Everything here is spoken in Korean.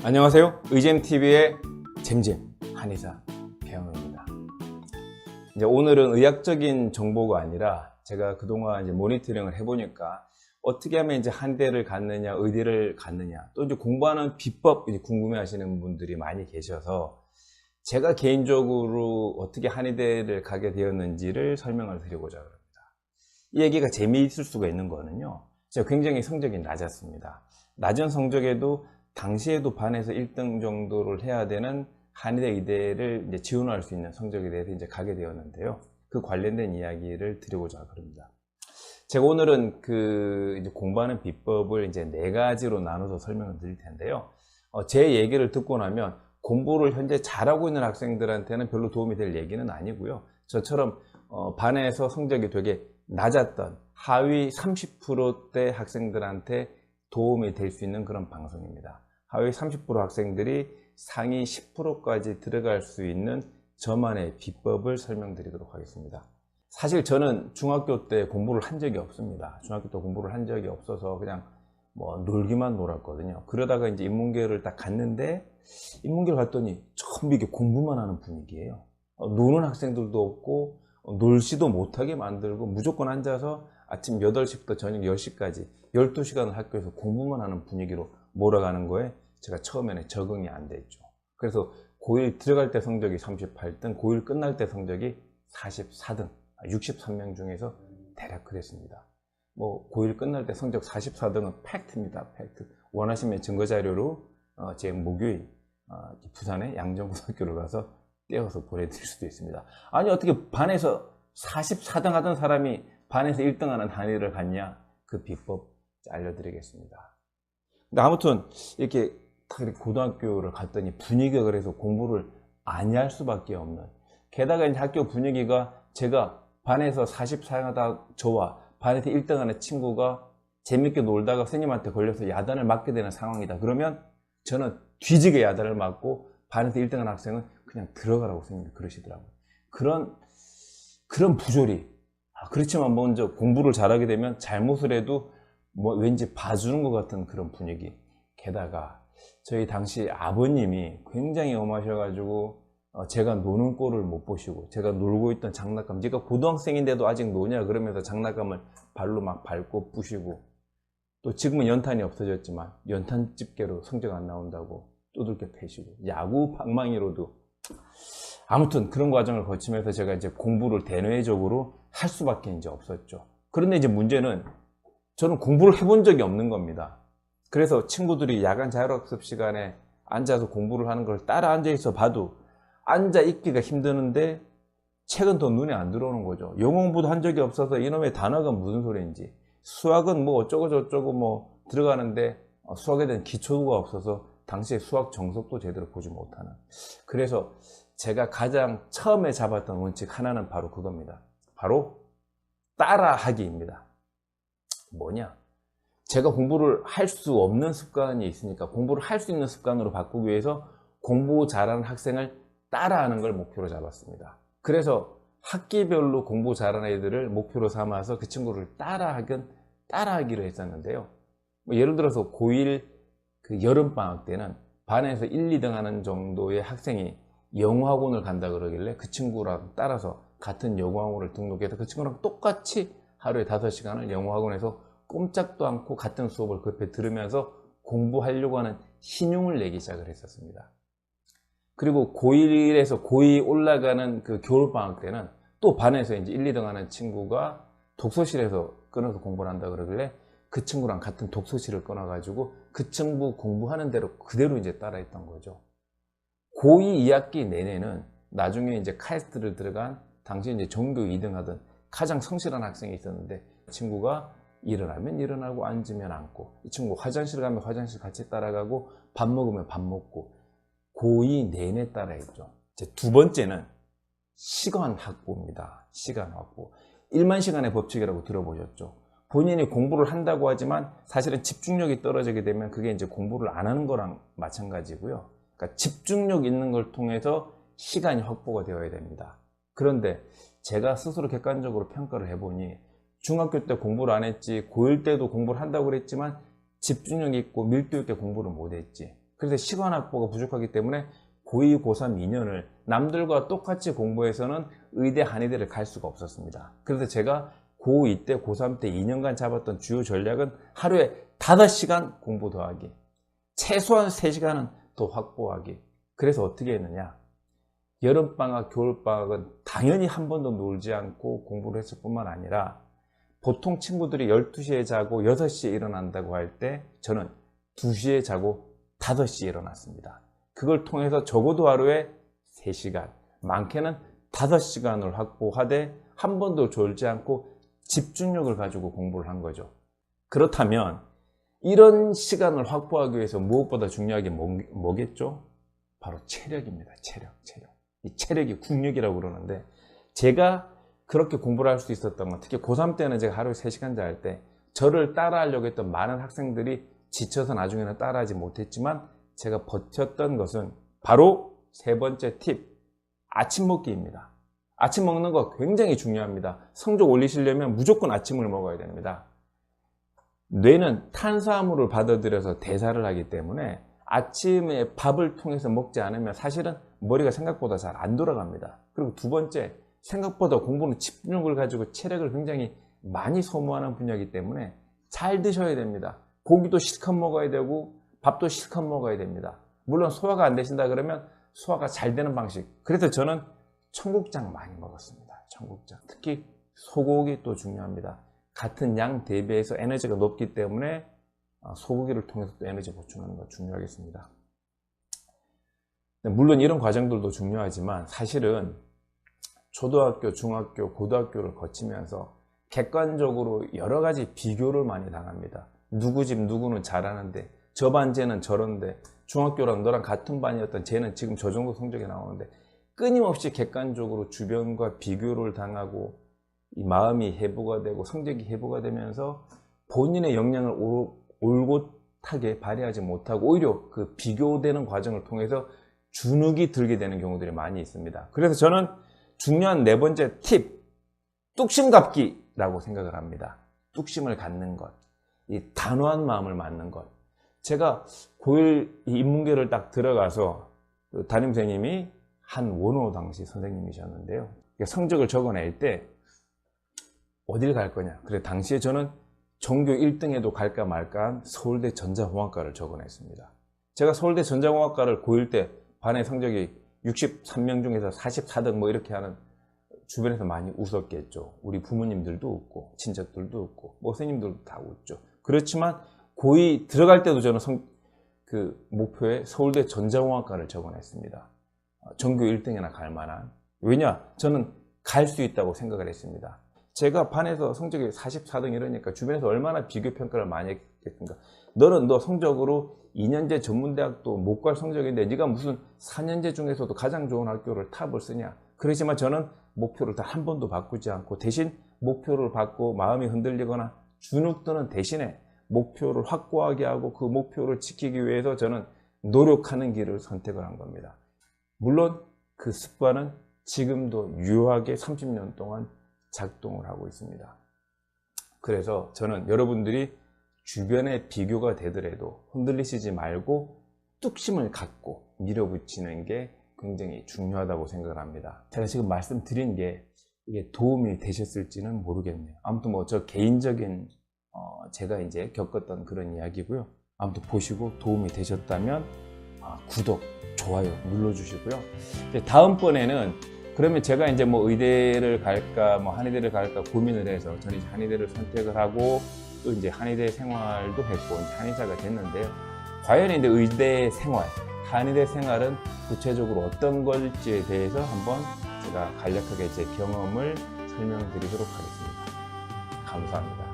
안녕하세요. 의잼TV의 잼잼 한의사 배영호입니다. 이제 오늘은 의학적인 정보가 아니라 제가 그동안 이제 모니터링을 해보니까 어떻게 하면 이제 한의대를 갔느냐, 의대를 갔느냐, 또 이제 공부하는 비법 궁금해 하시는 분들이 많이 계셔서 제가 개인적으로 어떻게 한의대를 가게 되었는지를 설명을 드리고자 합니다. 이 얘기가 재미있을 수가 있는 거는요, 제가 굉장히 성적이 낮았습니다. 낮은 성적에도 당시에도 반에서 1등 정도를 해야 되는 한의대, 의대를 이제 지원할 수 있는 성적에 대해서 이제 가게 되었는데요. 그 관련된 이야기를 드리고자 합니다. 제가 오늘은 이제 공부하는 비법을 이제 4가지로 나눠서 설명을 드릴 텐데요. 제 얘기를 듣고 나면 공부를 현재 잘하고 있는 학생들한테는 별로 도움이 될 얘기는 아니고요. 저처럼 반에서 성적이 되게 낮았던 하위 30%대 학생들한테 도움이 될 수 있는 그런 방송입니다. 하위 30% 학생들이 상위 10%까지 들어갈 수 있는 저만의 비법을 설명드리도록 하겠습니다. 사실 저는 중학교 때 공부를 한 적이 없습니다. 중학교 때 공부를 한 적이 없어서 그냥 놀기만 놀았거든요. 그러다가 이제 인문계를 딱 갔는데, 인문계를 갔더니 전부 이게 공부만 하는 분위기예요. 노는 학생들도 없고 놀지도 못하게 만들고 무조건 앉아서 아침 8시부터 저녁 10시까지 12시간을 학교에서 공부만 하는 분위기로 몰아가는 거에 제가 처음에는 적응이 안 됐죠. 그래서 고1 들어갈 때 성적이 38등, 고1 끝날 때 성적이 44등, 63명 중에서 대략 그랬습니다. 고1 끝날 때 성적 44등은 팩트입니다. 팩트. 원하시면 증거자료로 제 목요일 부산의 양정고등학교를 가서 떼어서 보내드릴 수도 있습니다. 아니, 어떻게 반에서 44등 하던 사람이 반에서 1등 하는 한의를 갔냐? 그 비법 알려드리겠습니다. 근데 아무튼 이렇게 고등학교를 갔더니 분위기가 그래서 공부를 안 할 수밖에 없는, 게다가 이제 학교 분위기가 제가 반에서 44등 하다 저와 반에서 1등 하는 친구가 재밌게 놀다가 선생님한테 걸려서 야단을 맞게 되는 상황이다. 그러면 저는 뒤지게 야단을 맞고 반에서 1등 하는 학생은 그냥 들어가라고 선생님이 그러시더라고요. 그런 부조리. 그렇지만 먼저 공부를 잘하게 되면 잘못을 해도 왠지 봐주는 것 같은 그런 분위기. 게다가 저희 당시 아버님이 굉장히 엄하셔가지고 제가 노는 꼴을 못 보시고, 제가 놀고 있던 장난감, 제가 고등학생인데도 아직 노냐 그러면서 장난감을 발로 막 밟고 부시고, 또 지금은 연탄이 없어졌지만 연탄 집게로 성적 안 나온다고 두들겨 패시고, 야구 방망이로도. 아무튼 그런 과정을 거치면서 제가 이제 공부를 대내적으로 할 수밖에 이제 없었죠. 그런데 이제 문제는 저는 공부를 해본 적이 없는 겁니다. 그래서 친구들이 야간 자율학습 시간에 앉아서 공부를 하는 걸 따라 앉아 있어 봐도 앉아 있기가 힘드는데 책은 더 눈에 안 들어오는 거죠. 영어 공부도 한 적이 없어서 이놈의 단어가 무슨 소리인지, 수학은 어쩌고 저쩌고 들어가는데 수학에 대한 기초가 없어서 당시에 수학 정석도 제대로 보지 못하는. 그래서 제가 가장 처음에 잡았던 원칙 하나는 바로 그겁니다. 바로 따라하기입니다. 뭐냐? 제가 공부를 할 수 없는 습관이 있으니까 공부를 할 수 있는 습관으로 바꾸기 위해서 공부 잘하는 학생을 따라하는 걸 목표로 잡았습니다. 그래서 학기별로 공부 잘하는 애들을 목표로 삼아서 그 친구를 따라하기로 했었는데요. 예를 들어서 고1 여름방학 때는 반에서 1, 2등 하는 정도의 학생이 영어학원을 간다 그러길래 그 친구랑 따라서 같은 영어학원을 등록해서 그 친구랑 똑같이 하루에 5시간을 영어학원에서 꼼짝도 않고 같은 수업을 그 옆에 들으면서 공부하려고 하는 신용을 내기 시작을 했었습니다. 그리고 고1에서 고2 올라가는 그 겨울방학 때는 또 반에서 이제 1, 2등 하는 친구가 독서실에서 끊어서 공부를 한다 그러길래 그 친구랑 같은 독서실을 끊어가지고 그 친구 공부하는 대로 그대로 이제 따라했던 거죠. 고2 2학기 내내는 나중에 이제 카이스트를 들어간 당시 이제 전교 2등 하던 가장 성실한 학생이 있었는데, 그 친구가 일어나면 일어나고 앉으면 앉고, 이 친구 화장실 가면 화장실 같이 따라가고, 밥 먹으면 밥 먹고, 고2 내내 따라했죠. 이제 두 번째는 시간 확보입니다. 시간 확보. 1만 시간의 법칙이라고 들어보셨죠? 본인이 공부를 한다고 하지만 사실은 집중력이 떨어지게 되면 그게 이제 공부를 안 하는 거랑 마찬가지고요. 그러니까 집중력 있는 걸 통해서 시간이 확보가 되어야 됩니다. 그런데 제가 스스로 객관적으로 평가를 해보니 중학교 때 공부를 안 했지, 고1 때도 공부를 한다고 그랬지만 집중력 있고 밀도 있게 공부를 못 했지. 그래서 시간 확보가 부족하기 때문에 고2, 고3, 2년을 남들과 똑같이 공부해서는 의대, 한의대를 갈 수가 없었습니다. 그래서 제가 고2 때, 고3 때 2년간 잡았던 주요 전략은 하루에 5시간 공부 더하기, 최소한 3시간은 더 확보하기. 그래서 어떻게 했느냐, 여름방학, 겨울방학은 당연히 한 번도 놀지 않고 공부를 했을 뿐만 아니라 보통 친구들이 12시에 자고 6시에 일어난다고 할 때 저는 2시에 자고 5시에 일어났습니다. 그걸 통해서 적어도 하루에 3시간, 많게는 5시간을 확보하되 한 번도 졸지 않고 집중력을 가지고 공부를 한 거죠. 그렇다면 이런 시간을 확보하기 위해서 무엇보다 중요한 게 뭐겠죠? 바로 체력입니다. 체력. 이 체력이 국력이라고 그러는데, 제가 그렇게 공부를 할 수 있었던 건, 특히 고3 때는 제가 하루에 3시간 잘 때 저를 따라하려고 했던 많은 학생들이 지쳐서 나중에는 따라하지 못했지만 제가 버텼던 것은 바로 세 번째 팁, 아침 먹기입니다. 아침 먹는 거 굉장히 중요합니다. 성적 올리시려면 무조건 아침을 먹어야 됩니다. 뇌는 탄수화물을 받아들여서 대사를 하기 때문에 아침에 밥을 통해서 먹지 않으면 사실은 머리가 생각보다 잘 안 돌아갑니다. 그리고 두 번째, 생각보다 공부는 집중력을 가지고 체력을 굉장히 많이 소모하는 분야이기 때문에 잘 드셔야 됩니다. 고기도 실컷 먹어야 되고 밥도 실컷 먹어야 됩니다. 물론 소화가 안 되신다 그러면 소화가 잘 되는 방식. 그래서 저는 청국장 많이 먹었습니다. 청국장. 특히 소고기 또 중요합니다. 같은 양 대비해서 에너지가 높기 때문에 소고기를 통해서 또 에너지 보충하는 거 중요하겠습니다. 물론 이런 과정들도 중요하지만 사실은 초등학교, 중학교, 고등학교를 거치면서 객관적으로 여러 가지 비교를 많이 당합니다. 누구 집 누구는 잘하는데 저 반 쟤는 저런데, 중학교랑 너랑 같은 반이었던 쟤는 지금 저 정도 성적이 나오는데, 끊임없이 객관적으로 주변과 비교를 당하고 이 마음이 해부가 되고 성적이 해부가 되면서 본인의 역량을 올곧하게 발휘하지 못하고 오히려 그 비교되는 과정을 통해서 주눅이 들게 되는 경우들이 많이 있습니다. 그래서 저는 중요한 네 번째 팁, 뚝심 갖기라고 생각을 합니다. 뚝심을 갖는 것, 이 단호한 마음을 갖는 것. 제가 고1 인문계를 딱 들어가서 담임선생님이 한 원호 당시 선생님이셨는데요. 성적을 적어낼 때 어딜 갈 거냐. 그래 당시에 저는 전교 1등에도 갈까 말까한 서울대 전자공학과를 적어냈습니다. 제가 서울대 전자공학과를 고1 때 반의 성적이 63명 중에서 44등 뭐 이렇게 하는, 주변에서 많이 웃었겠죠. 우리 부모님들도 웃고 친척들도 웃고 뭐 선생님들도 다 웃죠. 그렇지만 고2 들어갈 때도 저는 목표에 서울대 전자공학과를 적어냈습니다. 전교 1등이나 갈 만한. 왜냐? 저는 갈 수 있다고 생각을 했습니다. 제가 반에서 성적이 44등 이러니까 주변에서 얼마나 비교평가를 많이 했겠습니까? 너 성적으로 2년제 전문대학도 못 갈 성적인데 네가 무슨 4년제 중에서도 가장 좋은 학교를 탑을 쓰냐. 그렇지만 저는 목표를 단 한 번도 바꾸지 않고, 대신 목표를 받고 마음이 흔들리거나 주눅 드는 대신에 목표를 확고하게 하고 그 목표를 지키기 위해서 저는 노력하는 길을 선택을 한 겁니다. 물론 그 습관은 지금도 유효하게 30년 동안 작동을 하고 있습니다. 그래서 저는 여러분들이 주변에 비교가 되더라도 흔들리시지 말고 뚝심을 갖고 밀어붙이는 게 굉장히 중요하다고 생각을 합니다. 제가 지금 말씀드린 게 이게 도움이 되셨을지는 모르겠네요. 아무튼 뭐 저 개인적인 제가 이제 겪었던 그런 이야기고요. 아무튼 보시고 도움이 되셨다면 구독, 좋아요 눌러주시고요. 다음번에는 그러면 제가 이제 뭐 의대를 갈까 뭐 한의대를 갈까 고민을 해서 저는 이제 한의대를 선택을 하고 또 이제 한의대 생활도 했고 이제 한의사가 됐는데요. 과연 이제 의대 생활, 한의대 생활은 구체적으로 어떤 걸지에 대해서 한번 제가 간략하게 제 경험을 설명드리도록 하겠습니다. 감사합니다.